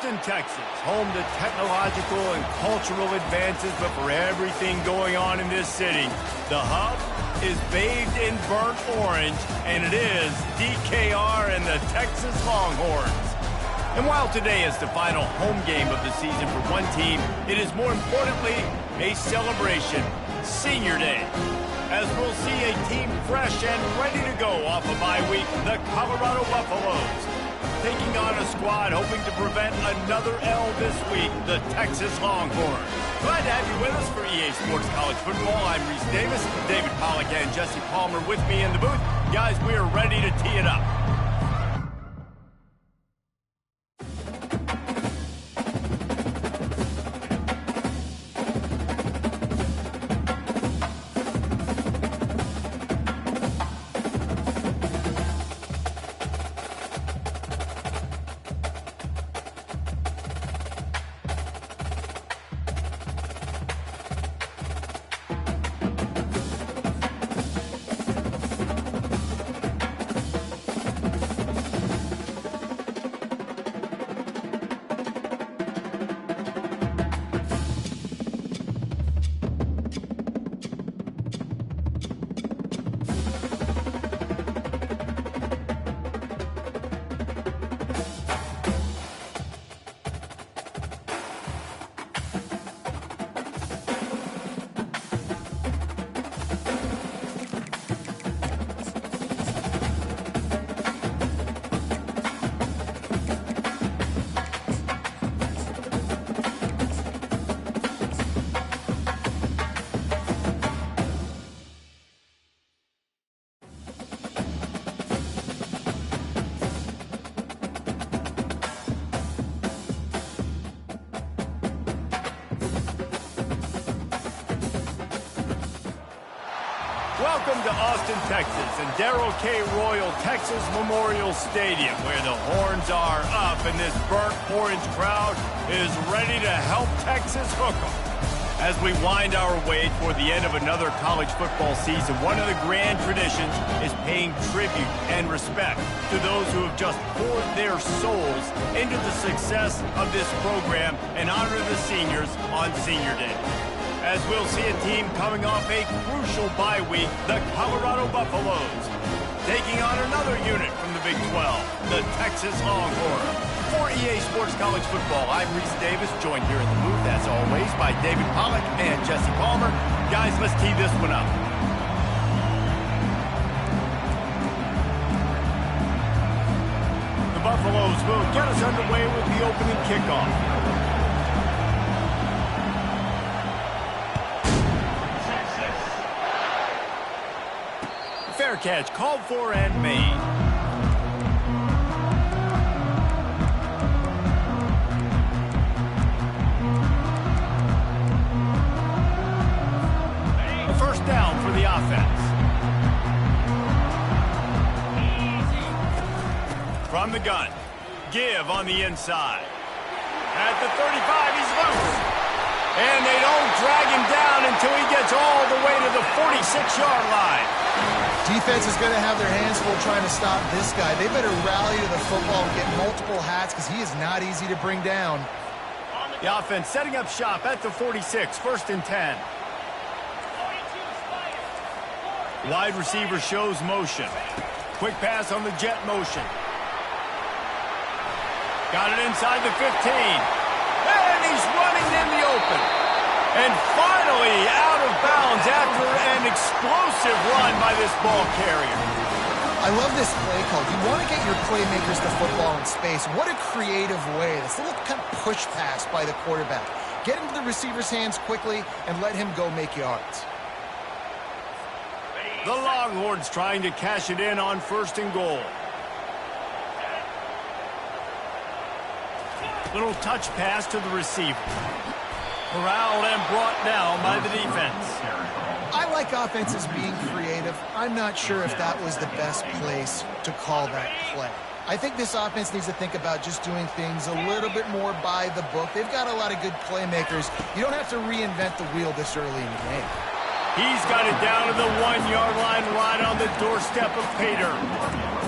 Austin, Texas, home to technological and cultural advances, but for everything going on in this city, the hub is bathed in burnt orange, and it is DKR and the Texas Longhorns. And while today is the final home game of the season for one team, it is more importantly a celebration, Senior Day. As we'll see a team fresh and ready to go off a bye week, the Colorado Buffaloes, taking on a squad hoping to prevent another L this week, the Texas Longhorns. Glad to have you with us for EA Sports College Football. I'm Reese Davis, David Pollack and Jesse Palmer with me in the booth. Guys, we are ready to tee it up. Welcome to Austin, Texas, and Darrell K. Royal Texas Memorial Stadium, where the horns are up and this burnt orange crowd is ready to help Texas hook 'em. As we wind our way toward the end of another college football season, one of the grand traditions is paying tribute and respect to those who have just poured their souls into the success of this program and honor the seniors on Senior Day. As we'll see a team coming off a crucial bye week, the Colorado Buffaloes, taking on another unit from the Big 12, the Texas Longhorns. For EA Sports College Football, I'm Reese Davis, joined here in the booth, as always, by David Pollack and Jesse Palmer. Guys, let's tee this one up. The Buffaloes will get us underway with the opening kickoff. Fair catch, called for and made. A first down for the offense. From the gun, give on the inside. At the 35, he's loose. And they don't drag him down until he gets all the way to the 46-yard line. Defense is going to have their hands full trying to stop this guy. They better rally to the football and get multiple hats because he is not easy to bring down. The offense setting up shop at the 46, 1st and 10. Wide receiver shows motion. Quick pass on the jet motion. Got it inside the 15. And he's running in the open. And finally out of bounds after an explosive run by this ball carrier. I love this play call. You want to get your playmakers to football in space. What a creative way. This little kind of push pass by the quarterback. Get into the receiver's hands quickly and let him go make yards. The Longhorns trying to cash it in on 1st and goal. Little touch pass to the receiver. Corralled and brought down by the defense. I like offenses being creative. I'm not sure if that was the best place to call that play. I think this offense needs to think about just doing things a little bit more by the book. They've got a lot of good playmakers. You don't have to reinvent the wheel this early in the game. He's got it down to the 1-yard line right on the doorstep of Pater.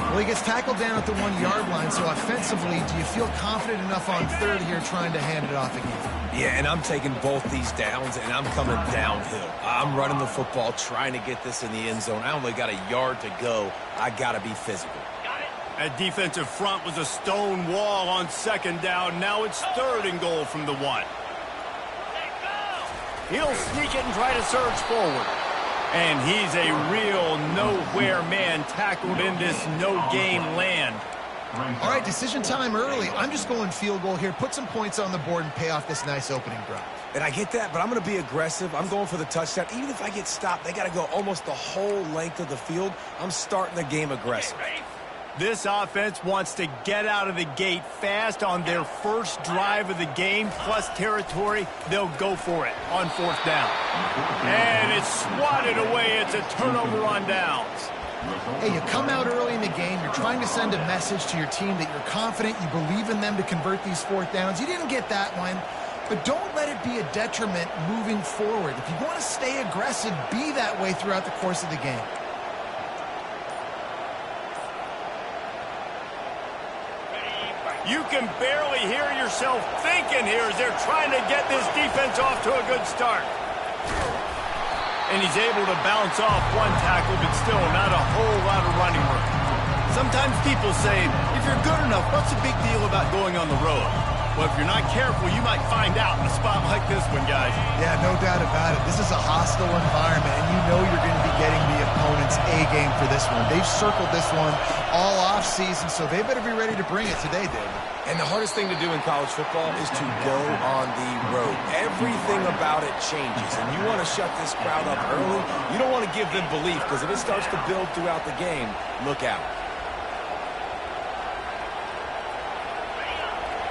Well, he gets tackled down at the 1-yard line, so offensively, do you feel confident enough on third here trying to hand it off again? Yeah, and I'm taking both these downs, and I'm coming downhill. I'm running the football, trying to get this in the end zone. I only got a yard to go. I got to be physical. That defensive front was a stone wall on second down. Now it's third and goal from the 1. He'll sneak it and try to surge forward. And he's a real nowhere man tackled in this no-game land. All right, decision time early. I'm just going field goal here. Put some points on the board and pay off this nice opening drive. And I get that, but I'm going to be aggressive. I'm going for the touchdown. Even if I get stopped, they got to go almost the whole length of the field. I'm starting the game aggressive. This offense wants to get out of the gate fast on their first drive of the game, plus territory. They'll go for it on fourth down. And it's swatted away. It's a turnover on downs. Hey, you come out early in the game. You're trying to send a message to your team that you're confident, you believe in them to convert these fourth downs. You didn't get that one, but don't let it be a detriment moving forward. If you want to stay aggressive, be that way throughout the course of the game. You can barely hear yourself thinking here as they're trying to get this defense off to a good start. And he's able to bounce off one tackle, but still not a whole lot of running room. Sometimes people say, if you're good enough, what's the big deal about going on the road? Well, if you're not careful, you might find out in a spot like this one, guys. Yeah, no doubt about it. This is a hostile environment, and you know you're going to be getting the opponent's A-game for this one. They've circled this one all offseason, so they better be ready to bring it today, David. And the hardest thing to do in college football is to go on the road. Everything about it changes, and you want to shut this crowd up early. You don't want to give them belief, because if it starts to build throughout the game, look out.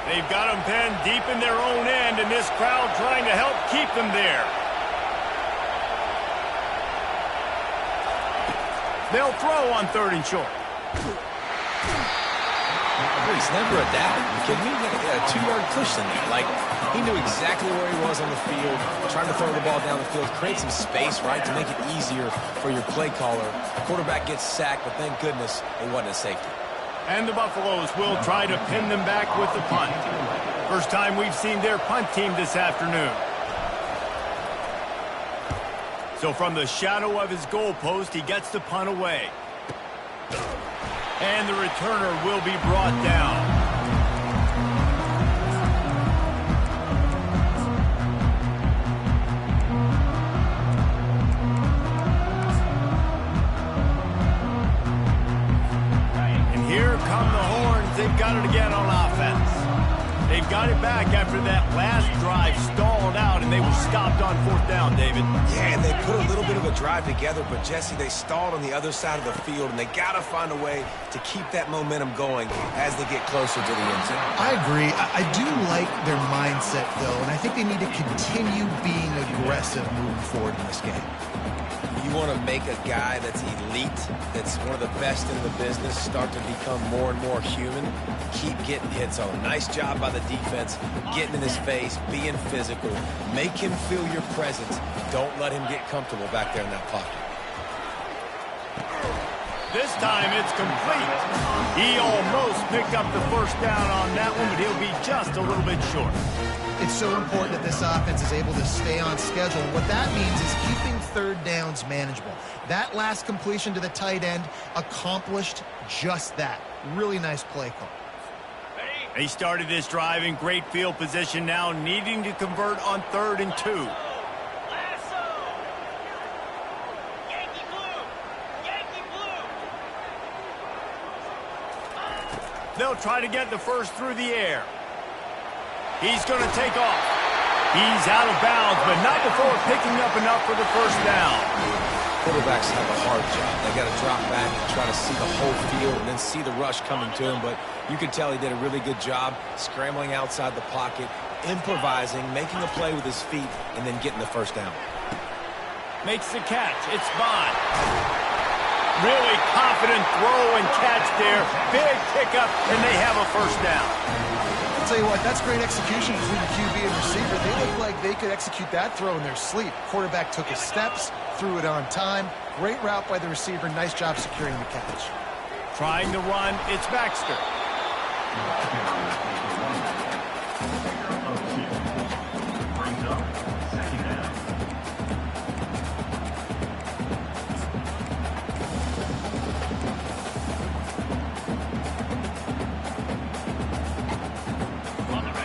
They've got them penned deep in their own end, and this crowd trying to help keep them there. They'll throw on third and short. He's never a doubt. You kidding me? He had a 2-yard cushion there. Like, he knew exactly where he was on the field, trying to throw the ball down the field, create some space, right, to make it easier for your play caller. The quarterback gets sacked, but thank goodness it wasn't a safety. And the Buffaloes will try to pin them back with the punt. First time we've seen their punt team this afternoon. So from the shadow of his goalpost, he gets the punt away. And the returner will be brought down. Come the horns. They've got it again on offense. They've got it back after that last drive stalled out, and they were stopped on fourth down, David. Yeah, and they put a little bit of a drive together, but, Jesse, they stalled on the other side of the field, and they got to find a way to keep that momentum going as they get closer to the end zone. I agree. I do like their mindset, though, and I think they need to continue being aggressive moving forward in this game. You want to make a guy that's elite, that's one of the best in the business, start to become more and more human, keep getting hits on him. Nice job by the defense, getting in his face, being physical. Make him feel your presence. Don't let him get comfortable back there in that pocket. This time it's complete. He almost picked up the first down on that one, but he'll be just a little bit short. It's so important that this offense is able to stay on schedule. What that means is keeping third downs manageable. That last completion to the tight end accomplished just that. Really nice play call. They started this drive in great field position, now needing to convert on 3rd and 2. They'll try to get the first through the air. He's going to take off. He's out of bounds, but not before picking up enough for the first down. Quarterbacks have a hard job. They got to drop back and try to see the whole field and then see the rush coming to him. But you can tell he did a really good job scrambling outside the pocket, improvising, making a play with his feet, and then getting the first down. Makes the catch. It's Bond. Really confident throw and catch there. Big pickup, and they have a first down. I'll tell you what, that's great execution between the QB and receiver. They look like they could execute that throw in their sleep. Quarterback took his steps, threw it on time. Great route by the receiver. Nice job securing the catch. Trying to run, it's Baxter.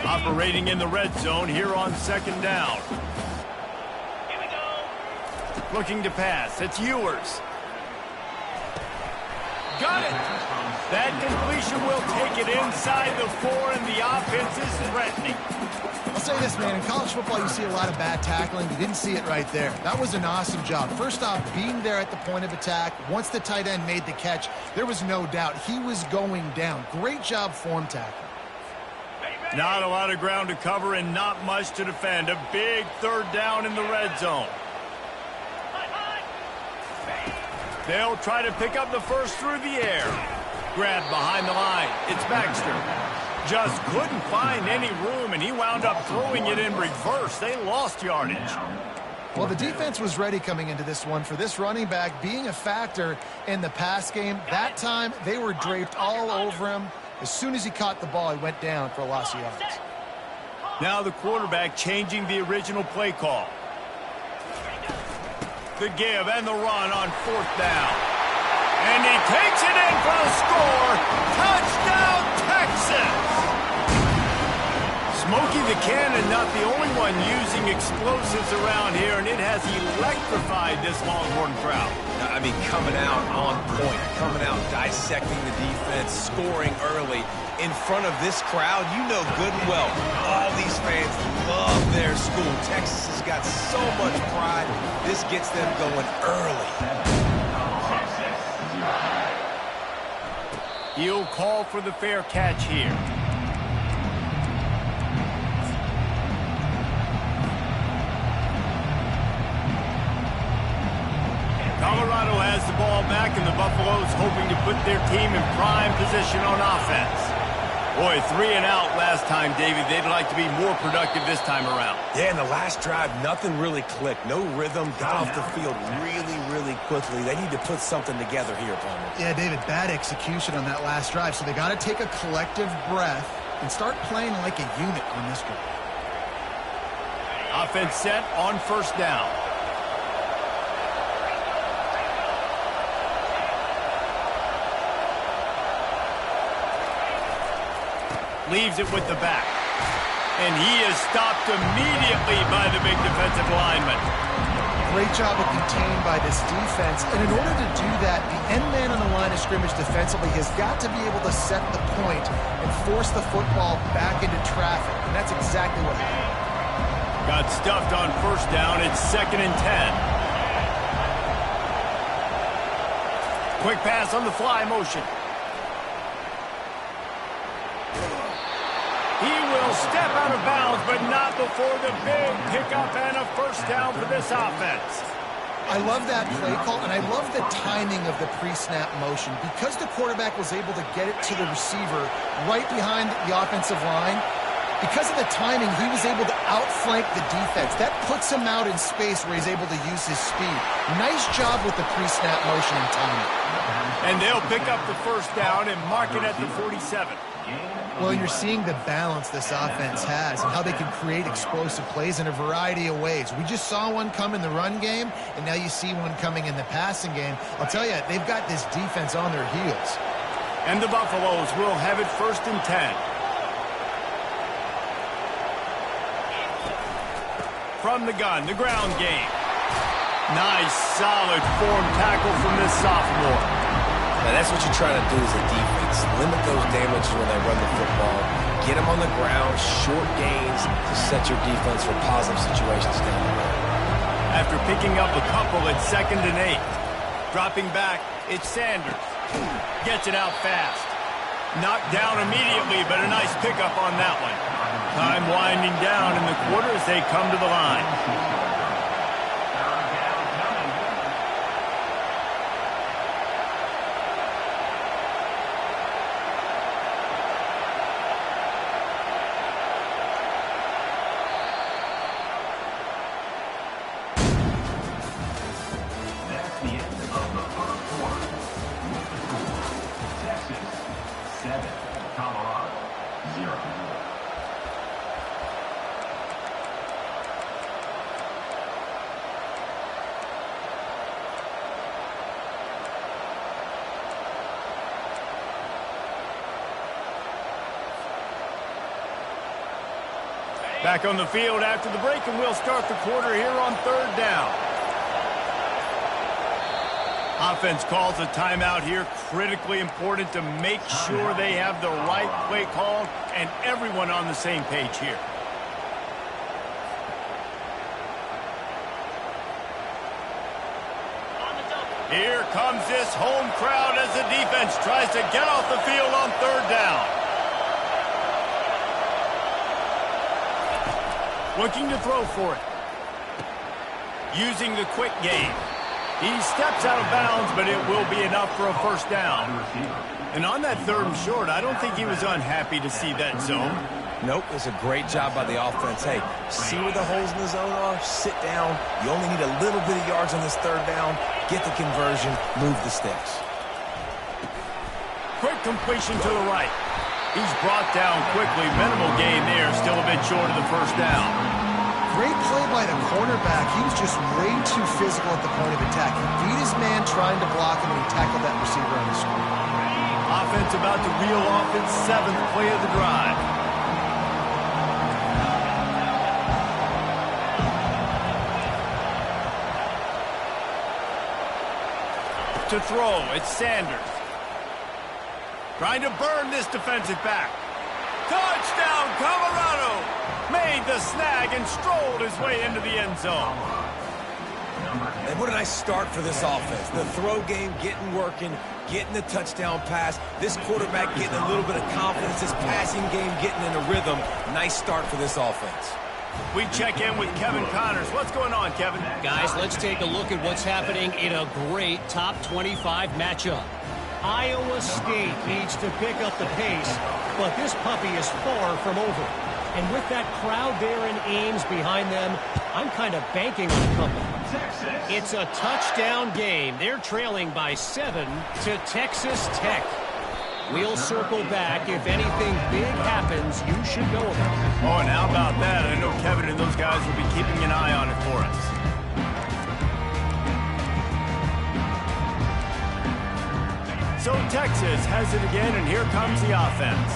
Operating in the red zone here on second down. Here we go. Looking to pass. It's Ewers. Got it. That completion will take it inside the 4, and the offense is threatening. I'll say this, man. In college football, you see a lot of bad tackling. You didn't see it right there. That was an awesome job. First off, being there at the point of attack. Once the tight end made the catch, there was no doubt he was going down. Great job form tackling. Not a lot of ground to cover and not much to defend. A big third down in the red zone. They'll try to pick up the first through the air. Grabbed behind the line. It's Baxter. Just couldn't find any room, and he wound up throwing it in reverse. They lost yardage. Well, the defense was ready coming into this one for this running back being a factor in the pass game. That time, they were draped all over him. As soon as he caught the ball, he went down for a loss of yards. Now the quarterback changing the original play call. The give and the run on fourth down. And he takes it in for the score. Touchdown, Texas! Smokey the Cannon not the only one using explosives around here, and it has electrified this Longhorn crowd. I mean, coming out on point, coming out dissecting the defense, scoring early in front of this crowd. You know good and well, all these fans love their school. Texas has got so much pride. This gets them going early. He'll call for the fair catch here. Colorado has the ball back, and the Buffaloes hoping to put their team in prime position on offense. Boy, 3 and out last time, David. They'd like to be more productive this time around. Yeah, in the last drive, nothing really clicked. No rhythm, got off the field really, really quickly. They need to put something together here, Palmer. Yeah, David, bad execution on that last drive, so they got to take a collective breath and start playing like a unit on this drive. Offense set on first down. Leaves it with the back. And he is stopped immediately by the big defensive lineman. Great job of contained by this defense. And in order to do that, the end man on the line of scrimmage defensively has got to be able to set the point and force the football back into traffic. And that's exactly what happened. Got stuffed on first down. It's 2nd and 10. Quick pass on the fly motion. Step out of bounds, but not before the big pickup and a first down for this offense. I love that play call, and I love the timing of the pre-snap motion. Because the quarterback was able to get it to the receiver right behind the offensive line, because of the timing, he was able to outflank the defense. That puts him out in space where he's able to use his speed. Nice job with the pre-snap motion and timing. And they'll pick up the first down and mark it at the 47. Well, you're seeing the balance this offense has and how they can create explosive plays in a variety of ways. We just saw one come in the run game, and now you see one coming in the passing game. I'll tell you, they've got this defense on their heels. And the Buffaloes will have it 1st and 10. From the gun, the ground game. Nice, solid form tackle from this sophomore. Now, that's what you're trying to do as a defense. Limit those damages when they run the football. Get them on the ground, short gains to set your defense for positive situations down the road. After picking up a couple, it's 2nd and 8. Dropping back, it's Sanders. Gets it out fast. Knocked down immediately, but a nice pickup on that one. Time winding down in the quarter as they come to the line. Back on the field after the break, and we'll start the quarter here on 3rd down. Offense calls a timeout here. Critically important to make sure they have the right play called and everyone on the same page here. Here comes this home crowd as the defense tries to get off the field on 3rd down. Looking to throw for it. Using the quick game. He steps out of bounds, but it will be enough for a 1st down. And on that 3rd and short, I don't think he was unhappy to see that zone. Nope, it's a great job by the offense. Hey, see where the holes in the zone are? Sit down. You only need a little bit of yards on this 3rd down. Get the conversion, move the sticks. Quick completion to the right. He's brought down quickly. Minimal gain there, still a bit short of the 1st down. Great play by the cornerback. He was just way too physical at the point of attack. He beat his man trying to block him, and he tackled that receiver on the screen. Offense about to reel off its 7th play of the drive. To throw, it's Sanders. Trying to burn this defensive back. Touchdown, Colorado! Made the snag and strolled his way into the end zone. And what a nice start for this offense. The throw game getting working, getting the touchdown pass. This quarterback getting a little bit of confidence. This passing game getting in a rhythm. Nice start for this offense. We check in with Kevin Connors. What's going on, Kevin? Guys, let's take a look at what's happening in a great top 25 matchup. Iowa State needs to pick up the pace, but this puppy is far from over. And with that crowd there in Ames behind them, I'm kind of banking on a comeback. It's a touchdown game. They're trailing by 7 to Texas Tech. We'll circle back. If anything big happens, you should know about it. Oh, and how about that? I know Kevin and those guys will be keeping an eye on it for us. So Texas has it again, and here comes the offense.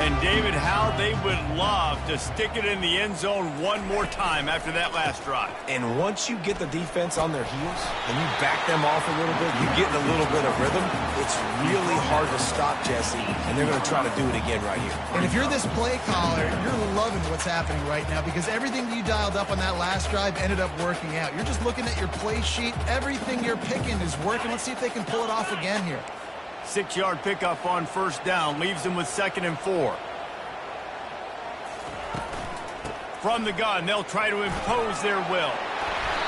And David, how they would love to stick it in the end zone one more time after that last drive. And once you get the defense on their heels and you back them off a little bit, you get in a little bit of rhythm, it's really hard to stop, Jesse, and they're going to try to do it again right here. And if you're this play caller, you're loving what's happening right now because everything you dialed up on that last drive ended up working out. You're just looking at your play sheet. Everything you're picking is working. Let's see if they can pull it off again here. 6-yard pickup on 1st down leaves them with 2nd and 4. From the gun, they'll try to impose their will.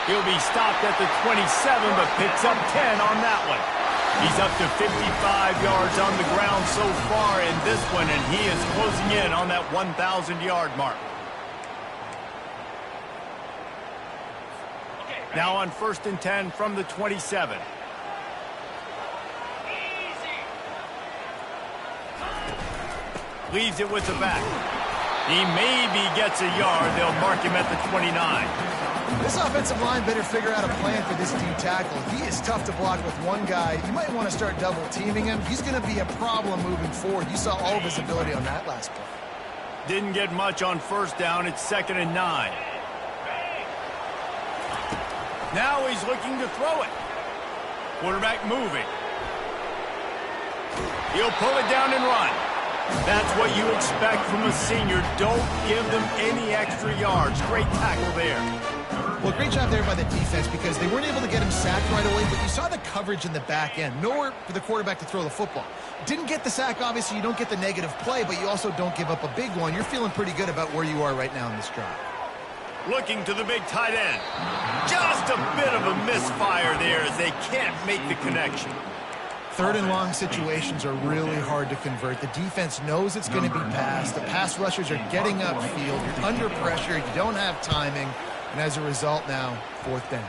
He'll be stopped at the 27, but picks up 10 on that one. He's up to 55 yards on the ground so far in this one, and he is closing in on that 1,000-yard mark. Now on 1st and 10 from the 27. Leaves it with the back. He maybe gets a yard. They'll mark him at the 29. This offensive line better figure out a plan for this D tackle. He is tough to block with one guy. You might want to start double teaming him. He's going to be a problem moving forward. You saw all of his ability on that last play. Didn't get much on 1st down. It's 2nd and 9. Now he's looking to throw it. Quarterback moving. He'll pull it down and run. That's what you expect from a senior. Don't give them any extra yards. Great tackle there. Well, great job there by the defense because they weren't able to get him sacked right away, but you saw the coverage in the back end. Nowhere for the quarterback to throw the football. Didn't get the sack, obviously. You don't get the negative play, but you also don't give up a big one. You're feeling pretty good about where you are right now in this drive. Looking to the big tight end. Just a bit of a misfire there as they can't make the connection. 3rd and long situations are really hard to convert. The defense knows it's going to be passed. The pass rushers are getting upfield. You're under pressure. You don't have timing. And as a result now, 4th down.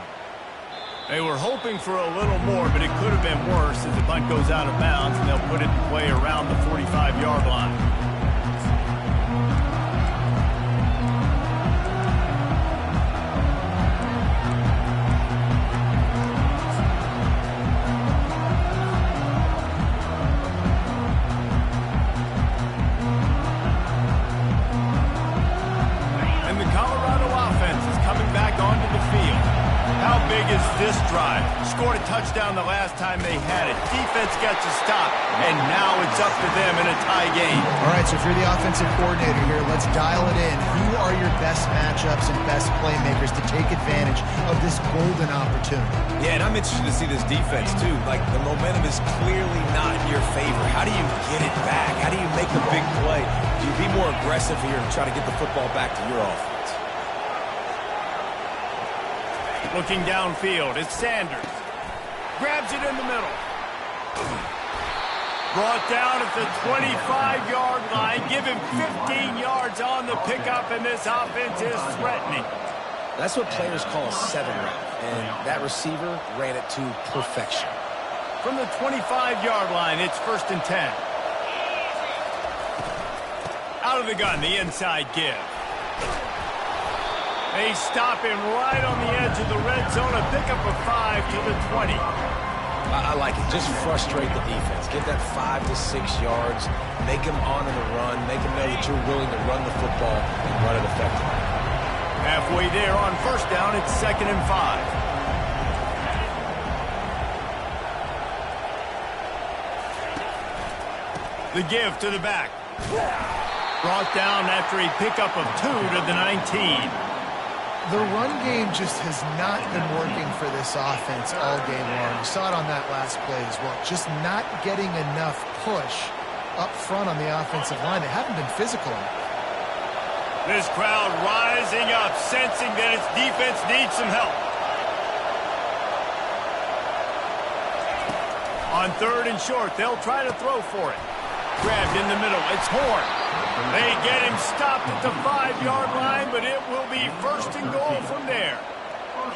They were hoping for a little more, but it could have been worse as the punt goes out of bounds, and they'll put it in play around the 45-yard line. is this drive. Scored a touchdown the last time they had it. Defense gets a stop, and now it's up to them in a tie game. All right, so if you're the offensive coordinator here, let's dial it in. Who are your best matchups and best playmakers to take advantage of this golden opportunity? Yeah, and I'm interested to see this defense, too. Like, the momentum is clearly not in your favor. How do you get it back? How do you make the big play? Do you be more aggressive here and try to get the football back to your offense? Looking downfield, it's Sanders. Grabs it in the middle. Brought down at the 25-yard line. Give him 15 yards on the pickup, and this offense is threatening. That's what players call a 7 route, and that receiver ran it to perfection. From the 25-yard line, it's 1st and 10. Out of the gun, the inside give. They stop him right on the edge of the red zone. A pickup of 5 to the 20. I like it. Just frustrate the defense. Get that 5 to 6 yards. Make them honor the run. Make them know that you're willing to run the football and run it effectively. Halfway there on 1st down, it's 2nd and 5. The give to the back. Brought down after a pickup of 2 to the 19. The run game just has not been working for this offense all game long. You saw it on that last play as well. Just not getting enough push up front on the offensive line. They haven't been physical enough. This crowd rising up, sensing that its defense needs some help. On 3rd and short, they'll try to throw for it. Grabbed in the middle, it's Horn. They get him stopped at the 5-yard line, but it will be 1st and goal from there.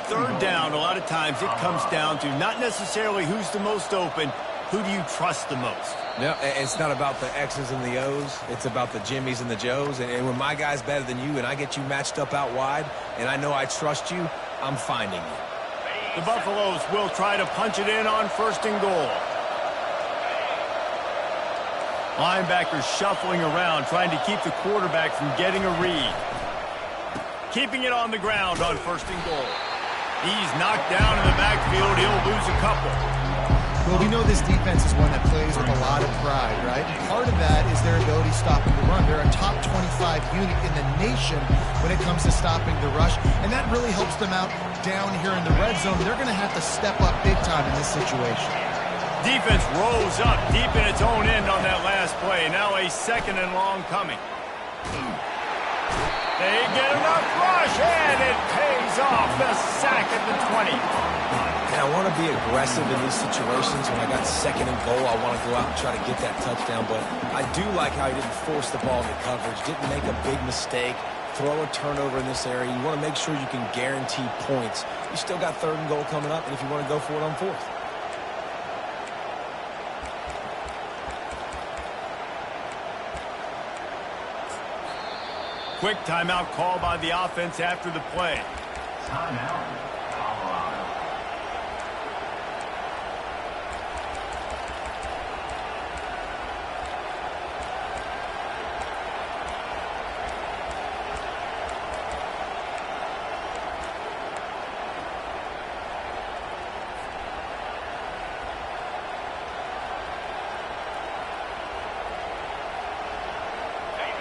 3rd down, a lot of times it comes down to not necessarily who's the most open, who do you trust the most? Yeah, it's not about the X's and the O's. It's about the Jimmies and the Joes. And when my guy's better than you and I get you matched up out wide and I know I trust you, I'm finding you. The Buffaloes will try to punch it in on 1st and goal. Linebackers shuffling around, trying to keep the quarterback from getting a read. Keeping it on the ground on 1st and goal. He's knocked down in the backfield. He'll lose a couple. Well, we know this defense is one that plays with a lot of pride, right? And part of that is their ability stopping the run. They're a top 25 unit in the nation when it comes to stopping the rush, and that really helps them out down here in the red zone. They're going to have to step up big time in this situation. Defense rose up deep in its own end on that last play. Now a 2nd and long coming. They get enough rush, and it pays off. The sack at the 20. And I want to be aggressive in these situations. When I got 2nd and goal, I want to go out and try to get that touchdown. But I do like how he didn't force the ball into coverage, didn't make a big mistake, throw a turnover in this area. You want to make sure you can guarantee points. You still got 3rd and goal coming up, and if you want to go for it on 4th. Quick timeout call by the offense after the play. Timeout, Colorado.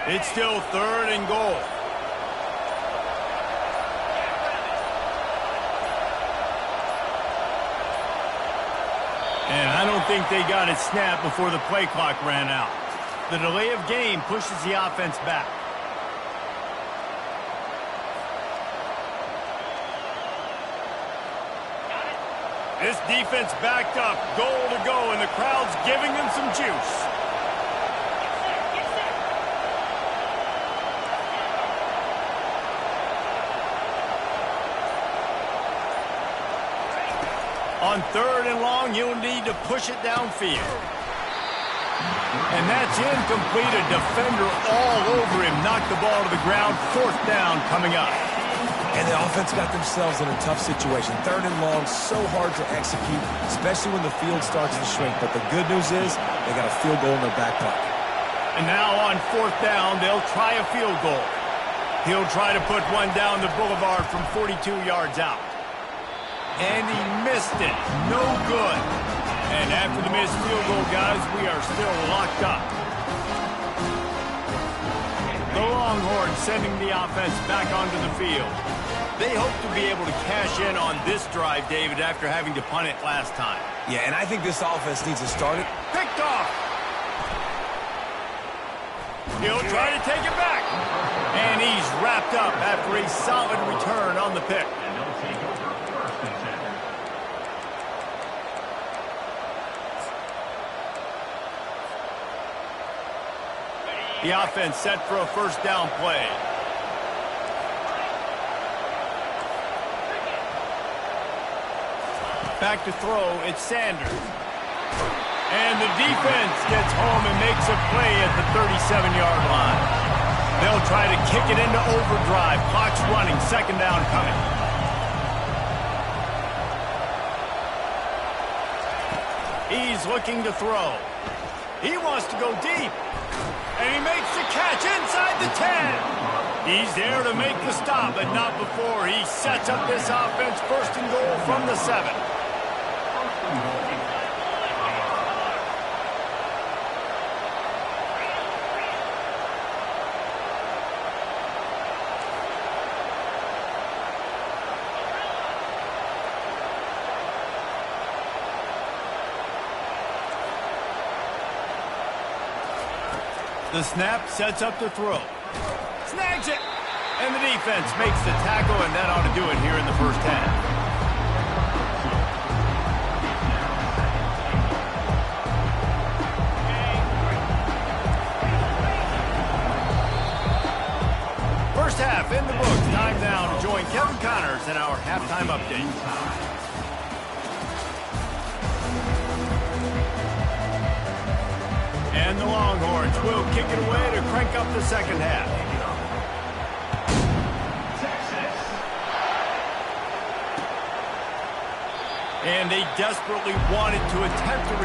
It's still 3rd and goal. And I don't think they got it snapped before the play clock ran out. The delay of game pushes the offense back. This defense backed up, goal to go, and the crowd's giving them some juice. On 3rd and long, you'll need to push it downfield. And that's incomplete. A defender all over him. Knocked the ball to the ground. 4th down coming up. And the offense got themselves in a tough situation. 3rd and long, so hard to execute, especially when the field starts to shrink. But the good news is they got a field goal in their back pocket. And now on 4th down, they'll try a field goal. He'll try to put one down the boulevard from 42 yards out. And he missed it. No good. And after the missed field goal, guys, we are still locked up. The Longhorns sending the offense back onto the field. They hope to be able to cash in on this drive, David, after having to punt it last time. Yeah, and I think this offense needs to start it. Picked off. He'll try to take it back. And he's wrapped up after a solid return on the pick. And they'll take over 1st and 10. The offense set for a first down play. Back to throw, it's Sanders. And the defense gets home and makes a play at the 37-yard line. They'll try to kick it into overdrive. Clock's running, second down coming. He's looking to throw. He wants to go deep. And he makes the catch inside the 10. He's there to make the stop, but not before he sets up this offense first and goal from the 7. The snap sets up the throw. Snags it! And the defense makes the tackle, and that ought to do it here in the first half. First half in the books. Time now to join Kevin Connors in our halftime update. And the Longhorns will kick it away to crank up the second half. And they desperately wanted to attempt to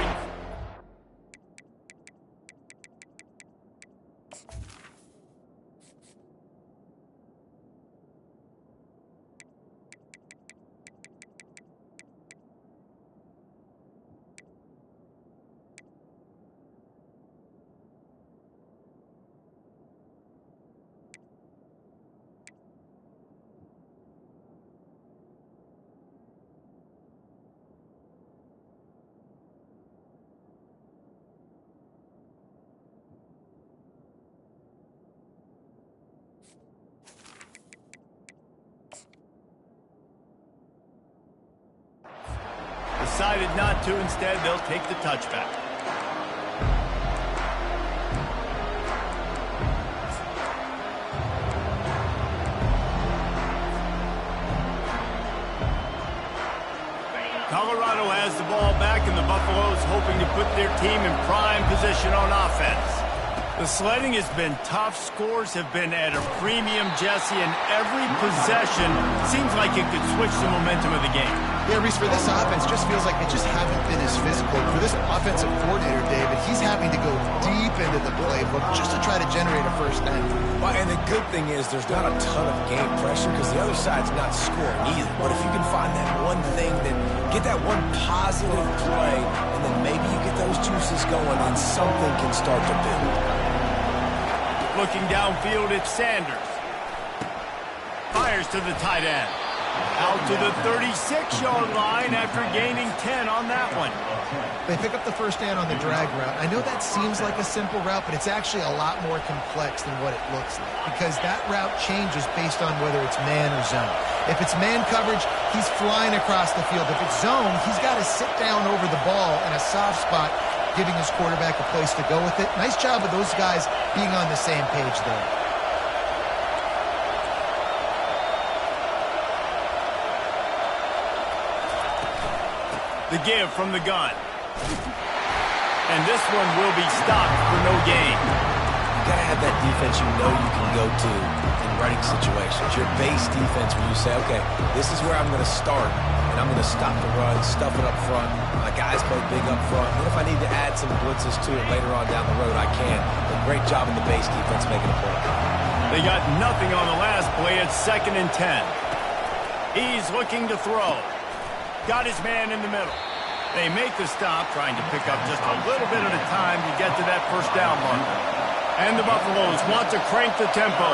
decided not to. Instead, they'll take the touchback. Colorado has the ball back, and the Buffaloes hoping to put their team in prime position on offense. The sledding has been tough. Scores have been at a premium, Jesse, and every possession seems like it could switch the momentum of the game. Yeah, Reese, for this offense, just feels like they just haven't been as physical. For this offensive coordinator, David, he's having to go deep into the playbook just to try to generate a first down. Well, and the good thing is there's not a ton of game pressure because the other side's not scoring either. But if you can find that one thing, that get that one positive play, and then maybe you get those juices going and something can start to build. Looking downfield, it's Sanders. Fires to the tight end. Out to the 36-yard line after gaining 10 on that one. They pick up the first down on the drag route. I know that seems like a simple route, but it's actually a lot more complex than what it looks like because that route changes based on whether it's man or zone. If it's man coverage, he's flying across the field. If it's zone, he's got to sit down over the ball in a soft spot, giving his quarterback a place to go with it. Nice job of those guys being on the same page there. The give from the gun. And this one will be stopped for no gain. You got to have that defense you know you can go to in running situations. Your base defense when you say, okay, this is where I'm going to start, and I'm going to stop the run, stuff it up front. My guys play big up front. And if I need to add some blitzes to it later on down the road, I can. But great job in the base defense making a play. They got nothing on the last play. It's 2nd and 10. He's looking to throw. got his man in the middle. They make the stop, trying to pick up just a little bit at a time to get to that first down marker. And the Buffaloes want to crank the tempo.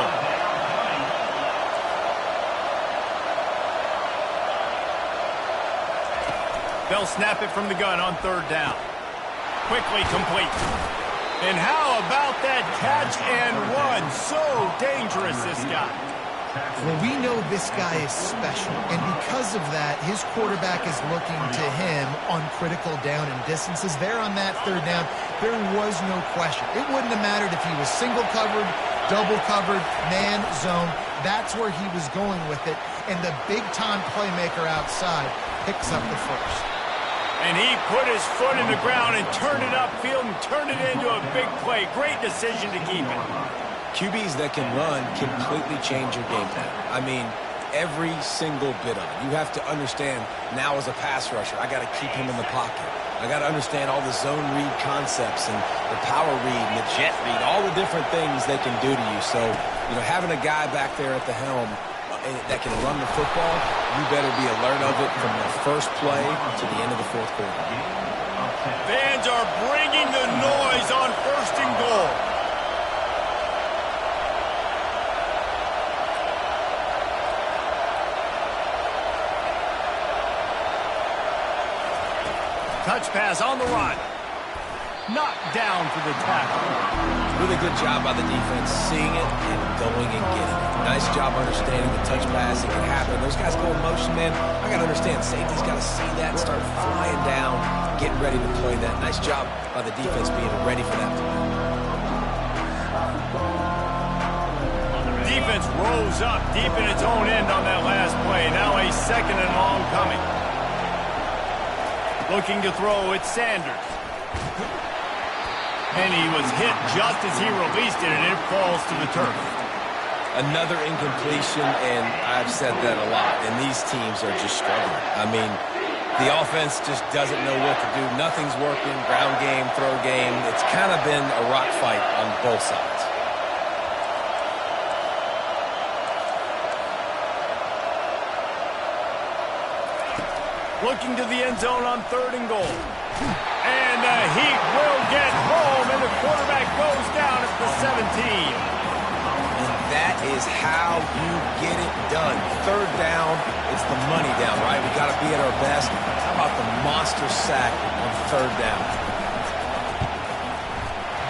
They'll snap it from the gun on third down. Quickly complete. And how about that catch and run? So dangerous, this guy. Well, we know this guy is special, and because of that, his quarterback is looking to him on critical down and distances. There on that third down, there was no question. It wouldn't have mattered if he was single covered, double covered, man, zone. That's where he was going with it, and the big-time playmaker outside picks up the first. And he put his foot in the ground and turned it upfield and turned it into a big play. Great decision to keep it. QBs that can run completely change your game plan. I mean, every single bit of it. You have to understand now as a pass rusher, I got to keep him in the pocket. I got to understand all the zone read concepts and the power read and the jet read, all the different things they can do to you. So, you know, having a guy back there at the helm that can run the football, you better be alert of it from the first play to the end of the fourth quarter. Fans are bringing the noise on first and goal. Touch pass on the run. Knocked down for the tackle. Really good job by the defense, seeing it and going and getting it. Nice job understanding the touch pass that can happen. Those guys go in motion, man. I got to understand, safety's got to see that and start flying down, getting ready to play that. Nice job by the defense being ready for that play. Defense rose up deep in its own end on that last play. Now a second and long coming. Looking to throw, it's Sanders. And he was hit just as he released it, and it falls to the turf. Another incompletion, and I've said that a lot, and these teams are just struggling. I mean, the offense just doesn't know what to do. Nothing's working, ground game, throw game. It's kind of been a rock fight on both sides. Looking to the end zone on third and goal. And the Heat will get home, and the quarterback goes down at the 17. And that is how you get it done. Third down, it's the money down, right? We got to be at our best. How about the monster sack on third down?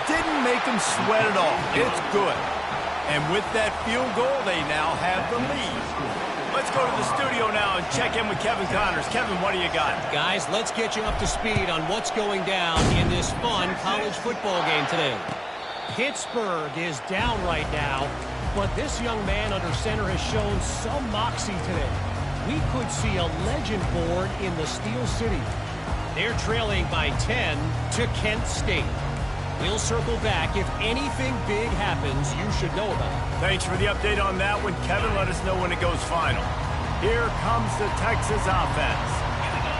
Didn't make them sweat at all. It's good. And with that field goal, they now have the lead. Let's go to the studio now and check in with Kevin Connors. Kevin, what do you got? Guys, let's get you up to speed on what's going down in this fun college football game today. Pittsburgh is down right now, but this young man under center has shown some moxie today. We could see a legend born in the Steel City. They're trailing by 10 to Kent State. We'll circle back. If anything big happens, you should know about it. Thanks for the update on that one, Kevin. Let us know when it goes final. Here comes the Texas offense.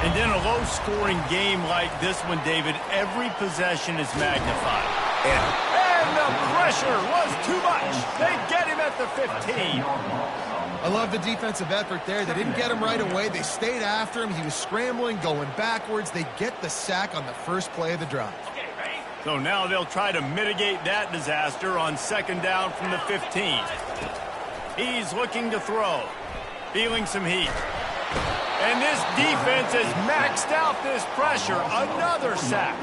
And in a low-scoring game like this one, David, every possession is magnified. And the pressure was too much. They get him at the 15. I love the defensive effort there. They didn't get him right away. They stayed after him. He was scrambling, going backwards. They get the sack on the first play of the drive. So now they'll try to mitigate that disaster on second down from the 15. He's looking to throw. Feeling some heat. And this defense has maxed out this pressure. Another sack.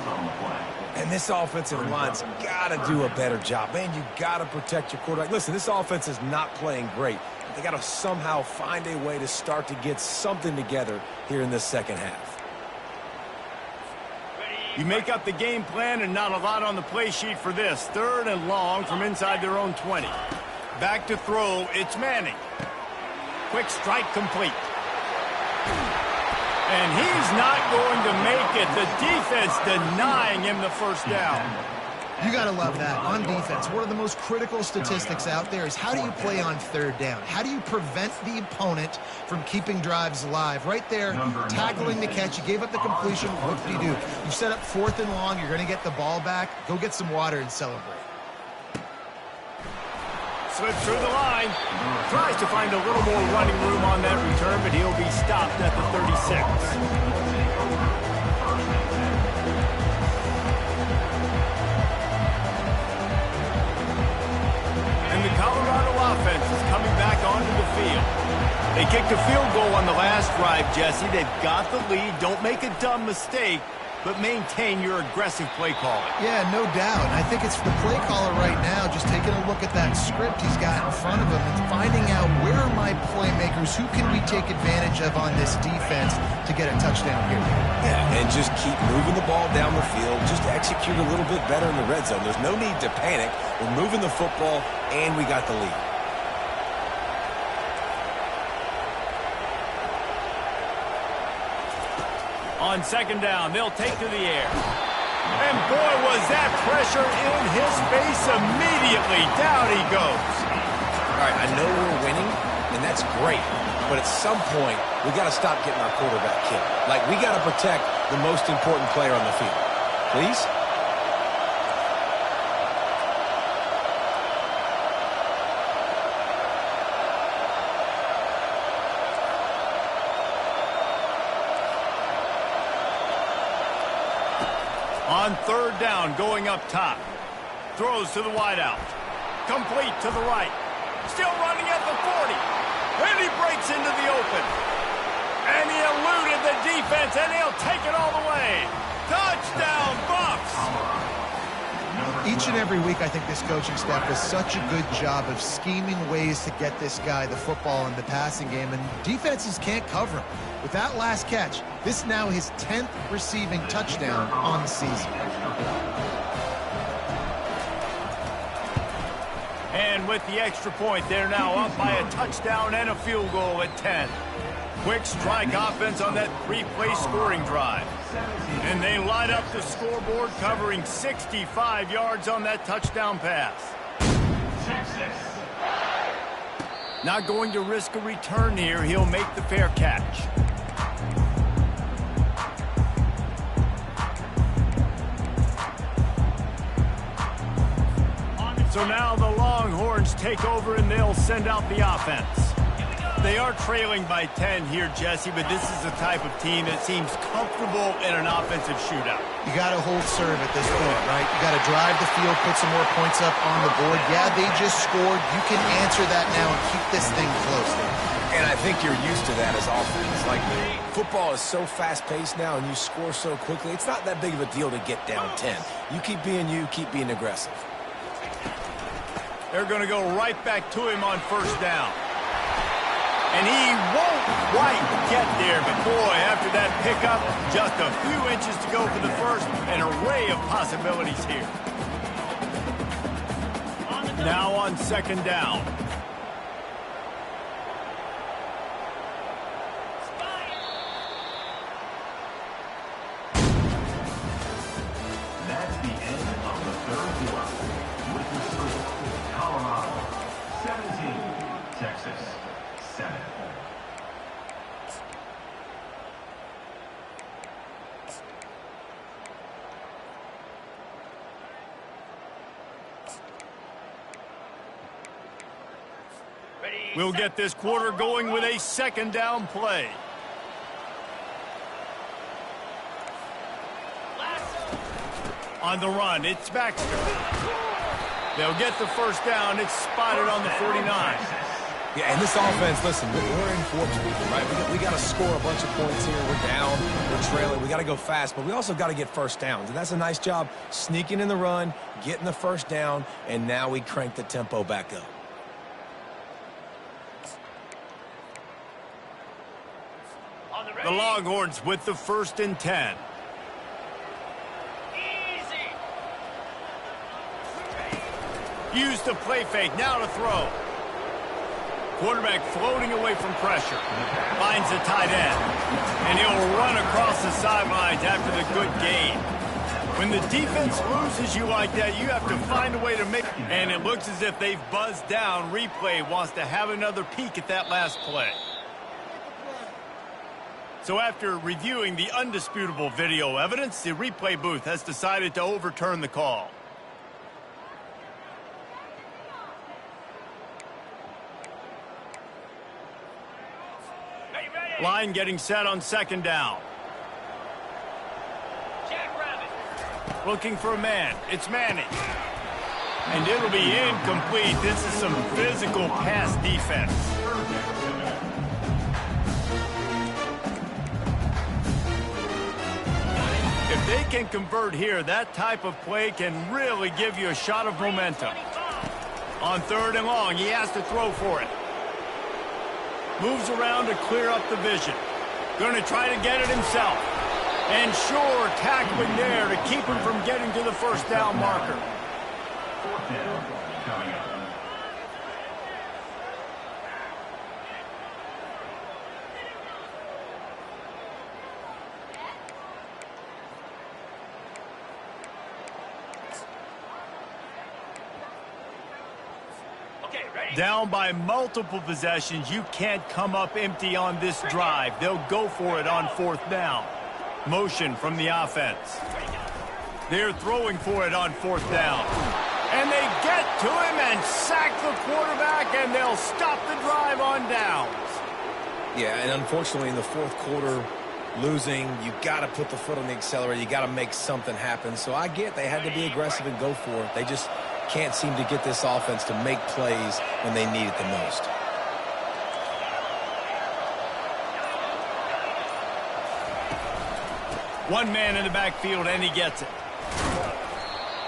And this offensive line's got to do a better job. Man, you got to protect your quarterback. Listen, this offense is not playing great. They got to somehow find a way to start to get something together here in this second half. You make up the game plan and not a lot on the play sheet for this. Third and long from inside their own 20. Back to throw, it's Manning. Quick strike complete. And he's not going to make it. The defense denying him the first down. You got to love that. On defense, one of the most critical statistics out there is how do you play on third down? How do you prevent the opponent from keeping drives alive? Right there, tackling the catch. You gave up the completion. What do? You set up fourth and long. You're going to get the ball back. Go get some water and celebrate. slips through the line. Tries to find a little more running room on that return, but he'll be stopped at the 36. And the Colorado offense is coming back onto the field. They kicked a field goal on the last drive, Jesse. They've got the lead. Don't make a dumb mistake, but maintain your aggressive play calling. Yeah, no doubt. I think it's the play caller right now just taking a look at that script he's got in front of him and finding out where are my playmakers, who can we take advantage of on this defense to get a touchdown here. Yeah, and just keep moving the ball down the field. Just execute a little bit better in the red zone. There's no need to panic. We're moving the football, and we got the lead. On second down, they'll take to the air. And boy, was that pressure in his face immediately. Down he goes. All right, I know we're winning, and that's great. But at some point, we got to stop getting our quarterback killed. Like, we got to protect the most important player on the field. Please? On third down, going up top. Throws to the wideout. Complete to the right. Still running at the 40. And he breaks into the open. And he eluded the defense, and he'll take it all the way. Touchdown, Bucks! Each and every week, I think this coaching staff does such a good job of scheming ways to get this guy the football in the passing game, and defenses can't cover him. With that last catch, this is now his 10th receiving touchdown on the season. And with the extra point, they're now up by a touchdown and a field goal at 10. Quick strike offense on that three-play scoring drive. And they light up the scoreboard, covering 65 yards on that touchdown pass. Not going to risk a return here. He'll make the fair catch. So now the Longhorns take over and they'll send out the offense. They are trailing by 10 here, Jesse, but this is the type of team that seems comfortable in an offensive shootout. You got to hold serve at this point, right? You got to drive the field, put some more points up on the board. Yeah, they just scored. You can answer that now and keep this thing close. And I think you're used to that as offense. Like, football is so fast-paced now and you score so quickly, it's not that big of a deal to get down 10. You keep being aggressive. They're going to go right back to him on first down. And he won't quite get there, but boy, after that pickup, just a few inches to go for the first, an array of possibilities here. Now on second down. That's the end of the third quarter. With the score, Colorado 17, Texas 7. We'll get this quarter going with a second down play. On the run, it's Baxter. They'll get the first down. It's spotted on the 49. Yeah, and this offense, listen, we're in for it, right? We got to score a bunch of points here. We're down, we're trailing. We got to go fast, but we also got to get first downs. And that's a nice job sneaking in the run, getting the first down, and now we crank the tempo back up. The Longhorns with the 1st and 10. Use the play fake, now to throw. Quarterback floating away from pressure. Finds the tight end. And he'll run across the sidelines after the good gain. When the defense loses you like that, you have to find a way to make it. And it looks as if they've buzzed down. Replay wants to have another peek at that last play. So after reviewing the undisputable video evidence, the replay booth has decided to overturn the call. Line getting set on second down. Looking for a man. It's Manning. And it'll be incomplete. This is some physical pass defense. If they can convert here, that type of play can really give you a shot of momentum. On third and long, he has to throw for it. Moves around to clear up the vision. Going to try to get it himself. And sure, tackling there to keep him from getting to the first down marker. Fourth down coming up. Down by multiple possessions, you can't come up empty on this drive. They'll go for it on fourth down. Motion from the offense. They're throwing for it on fourth down. And they get to him and sack the quarterback, and they'll stop the drive on downs. Yeah, and unfortunately in the fourth quarter, losing, you got to put the foot on the accelerator. You got to make something happen. So I get they had to be aggressive and go for it. They just can't seem to get this offense to make plays when they need it the most. One man in the backfield, and he gets it.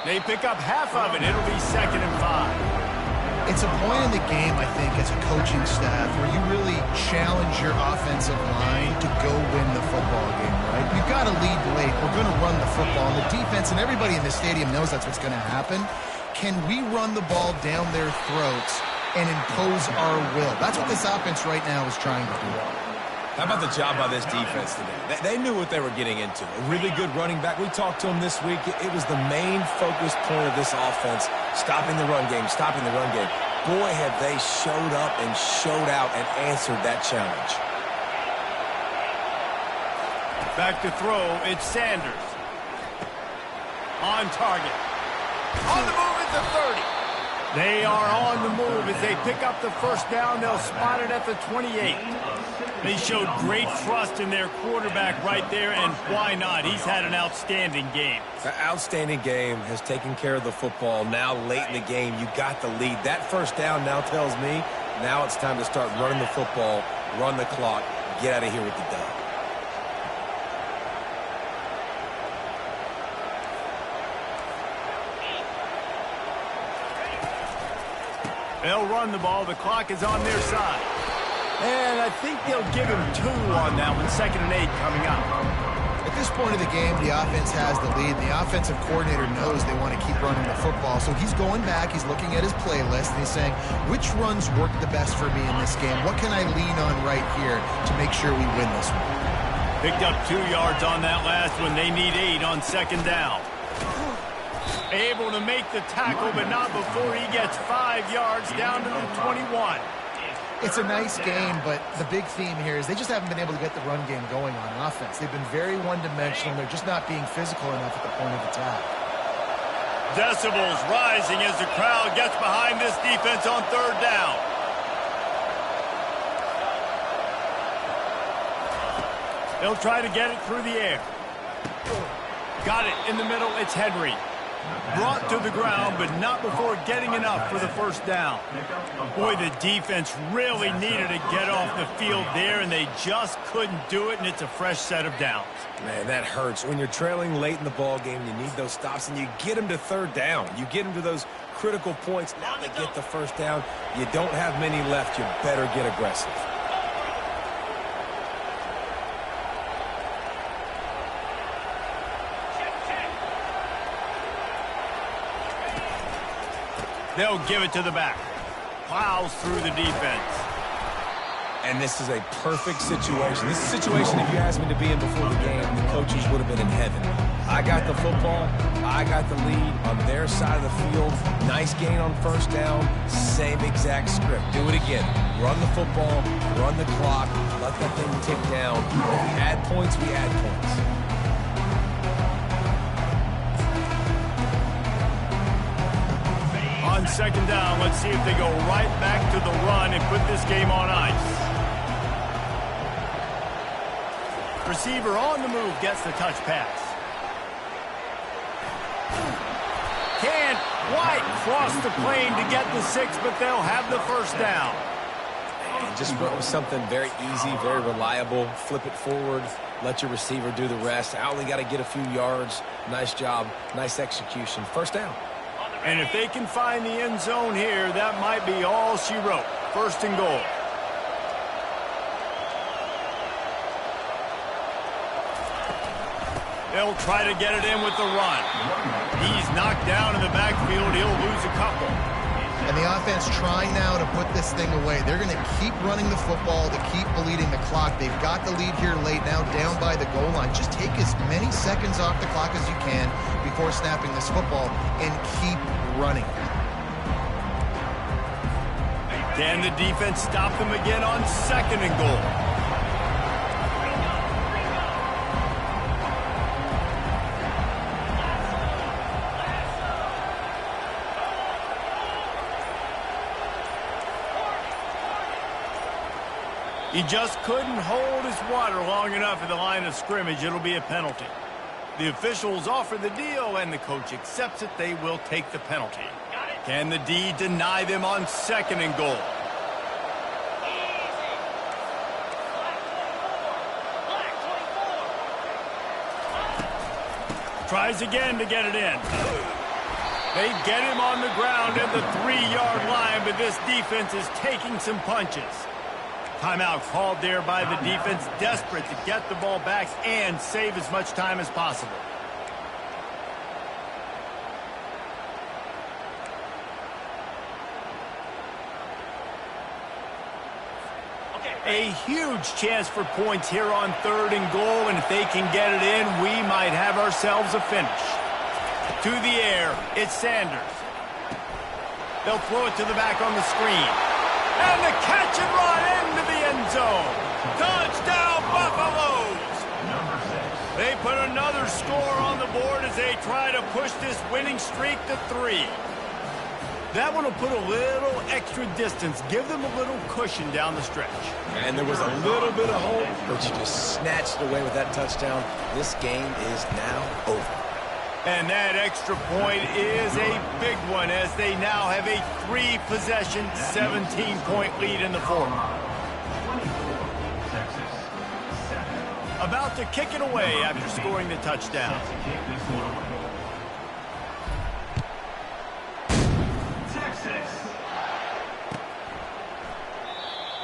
They pick up half of it. It'll be 2nd and 5. It's a point in the game, I think, as a coaching staff where you really challenge your offensive line to go win the football game, right? You've got to lead late. We're going to run the football. And the defense and everybody in the stadium knows that's what's going to happen. Can we run the ball down their throats and impose our will? That's what this offense right now is trying to do. How about the job by this defense today? They knew what they were getting into. A really good running back. We talked to him this week. It was the main focus point of this offense, stopping the run game, stopping the run game. Boy, have they showed up and showed out and answered that challenge. Back to throw, it's Sanders. On target. On the move at the 30. They are on the move as they pick up the first down. They'll spot it at the 28. They showed great trust in their quarterback right there, and why not? He's had an outstanding game. The outstanding game has taken care of the football. Now late in the game, you got the lead. That first down now tells me now it's time to start running the football, run the clock, get out of here with the dub. They'll run the ball. The clock is on their side. And I think they'll give him 2 on that one. 2nd and 8 coming up. At this point of the game, the offense has the lead. The offensive coordinator knows they want to keep running the football. So he's going back. He's looking at his playlist, and he's saying, which runs work the best for me in this game? What can I lean on right here to make sure we win this one? Picked up 2 yards on that last one. They need 8 on 2nd down. Able to make the tackle, but not before he gets 5 yards down to the 21. It's a nice game, but the big theme here is they just haven't been able to get the run game going on offense. They've been very one-dimensional. They're just not being physical enough at the point of attack. Decibels rising as the crowd gets behind this defense on 3rd down. They'll try to get it through the air. Got it in the middle. It's Henry. Brought to the ground, but not before getting enough for the first down. Boy, the defense really needed to get off the field there, and they just couldn't do it, and it's a fresh set of downs. Man, that hurts. When you're trailing late in the ball game, you need those stops, and you get them to 3rd down. You get them to those critical points. Now they get the first down. You don't have many left. You better get aggressive. They'll give it to the back. Plows through the defense. And this is a perfect situation. This is a situation, if you asked me to be in before the game, the coaches would have been in heaven. I got the football. I got the lead on their side of the field. Nice gain on first down. Same exact script. Do it again. Run the football. Run the clock. Let that thing tick down. If we add points, we add points. On 2nd down, let's see if they go right back to the run and put this game on ice. Receiver on the move gets the touch pass. Can't quite cross the plane to get the 6, but they'll have the first down. And just went with something very easy, very reliable. Flip it forward, let your receiver do the rest. I only got to get a few yards. Nice job, nice execution. First down. And if they can find the end zone here, that might be all she wrote. First and goal. They'll try to get it in with the run. He's knocked down in the backfield. He'll lose a couple. And the offense trying now to put this thing away. They're going to keep running the football to keep bleeding the clock. They've got the lead here late, now down by the goal line. Just take as many seconds off the clock as you can before snapping this football and keep running. Can the defense stop them again on second and goal? He just couldn't hold his water long enough at the line of scrimmage. It'll be a penalty. The officials offer the deal, and the coach accepts it. They will take the penalty. Can the D deny them on second and goal? Tries again to get it in. They get him on the ground at the 3-yard line, but this defense is taking some punches. Timeout called there by the defense, desperate to get the ball back and save as much time as possible. A huge chance for points here on third and goal, and if they can get it in, we might have ourselves a finish. To the air, it's Sanders. They'll throw it to the back on the screen. And the catch and run into the end zone. Touchdown, Buffaloes! They put another score on the board as they try to push this winning streak to 3. That one will put a little extra distance, give them a little cushion down the stretch. And there was a little bit of hope, but you just snatched away with that touchdown. This game is now over. And that extra point is a big one as they now have a 3-possession, 17-point lead in the fourth. About to kick it away after scoring the touchdown.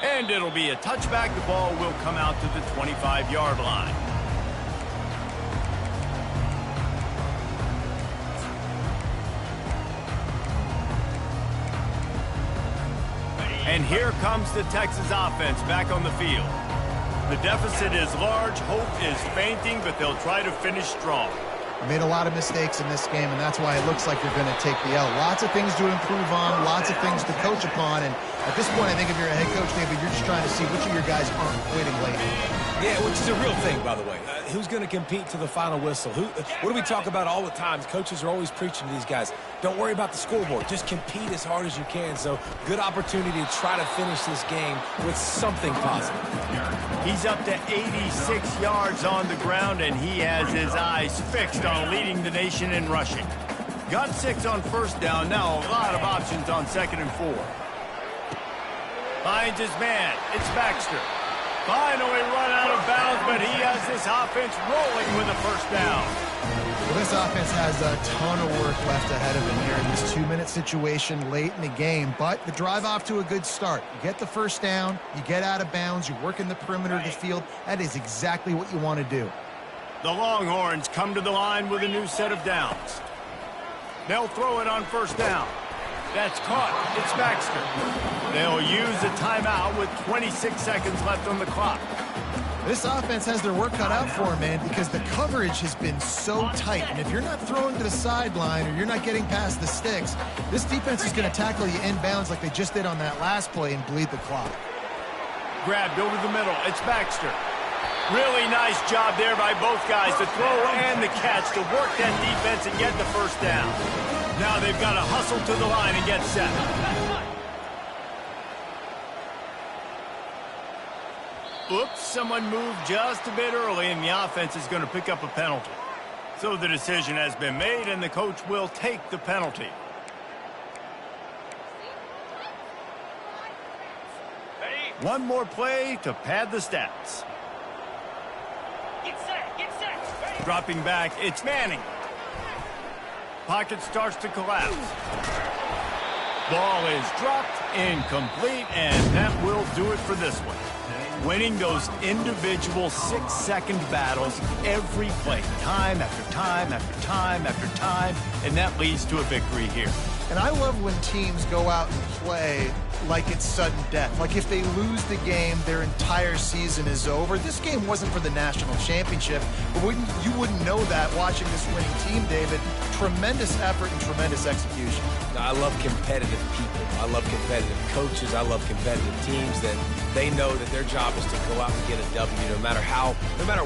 And it'll be a touchback. The ball will come out to the 25-yard line. And here comes the Texas offense back on the field. The deficit is large, hope is fainting, but they'll try to finish strong. Made a lot of mistakes in this game, and that's why it looks like you're going to take the L. Lots of things to improve on, lots of things to coach upon, and at this point, I think if you're a head coach, David, you're just trying to see which of your guys aren't quitting lately. Yeah, which is a real thing, by the way. Who's going to compete to the final whistle? What do we talk about all the time? Coaches are always preaching to these guys. Don't worry about the scoreboard. Just compete as hard as you can. So, good opportunity to try to finish this game with something positive. He's up to 86 yards on the ground, and he has his eyes fixed on leading the nation in rushing. Got 6 on first down. Now a lot of options on second and 4. Finds his man. It's Baxter. Finally run out of bounds, but he has this offense rolling with a first down. Well, this offense has a ton of work left ahead of them here in this 2-minute situation late in the game, but the drive off to a good start. You get the first down, you get out of bounds, you work in the perimeter of the field. That is exactly what you want to do. The Longhorns come to the line with a new set of downs. They'll throw it on first down. That's caught. It's Baxter. They'll use a timeout with 26 seconds left on the clock. This offense has their work cut out for them, man, because the coverage has been so tight. And if you're not throwing to the sideline or you're not getting past the sticks, this defense is going to tackle you inbounds like they just did on that last play and bleed the clock. Grabbed over the middle. It's Baxter. Really nice job there by both guys, the throw and the catch to work that defense and get the first down. Now they've got to hustle to the line and get set. Oops, someone moved just a bit early, and the offense is going to pick up a penalty. So the decision has been made, and the coach will take the penalty. One more play to pad the stats. Get set. Ready. Dropping back, it's Manning. Pocket starts to collapse. Ball is dropped, incomplete, and that will do it for this one. Winning those individual 6-second battles every play, time after time after time after time, and that leads to a victory here. And I love when teams go out and play like it's sudden death. Like if they lose the game, their entire season is over. This game wasn't for the national championship, but you wouldn't know that watching this winning team, David. Tremendous effort and tremendous execution. I love competitive people. I love competitive coaches. I love competitive teams that they know that their job is to go out and get a W no matter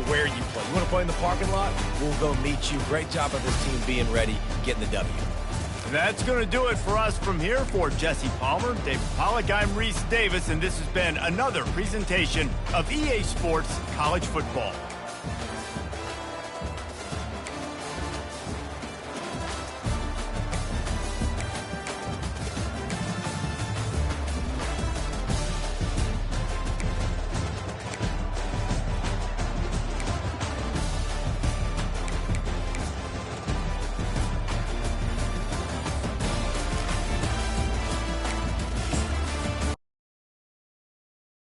where you play. You want to play in the parking lot? We'll go meet you. Great job of this team being ready, getting the W. That's going to do it for us from here. For Jesse Palmer, David Pollack, I'm Reese Davis, and this has been another presentation of EA Sports College Football.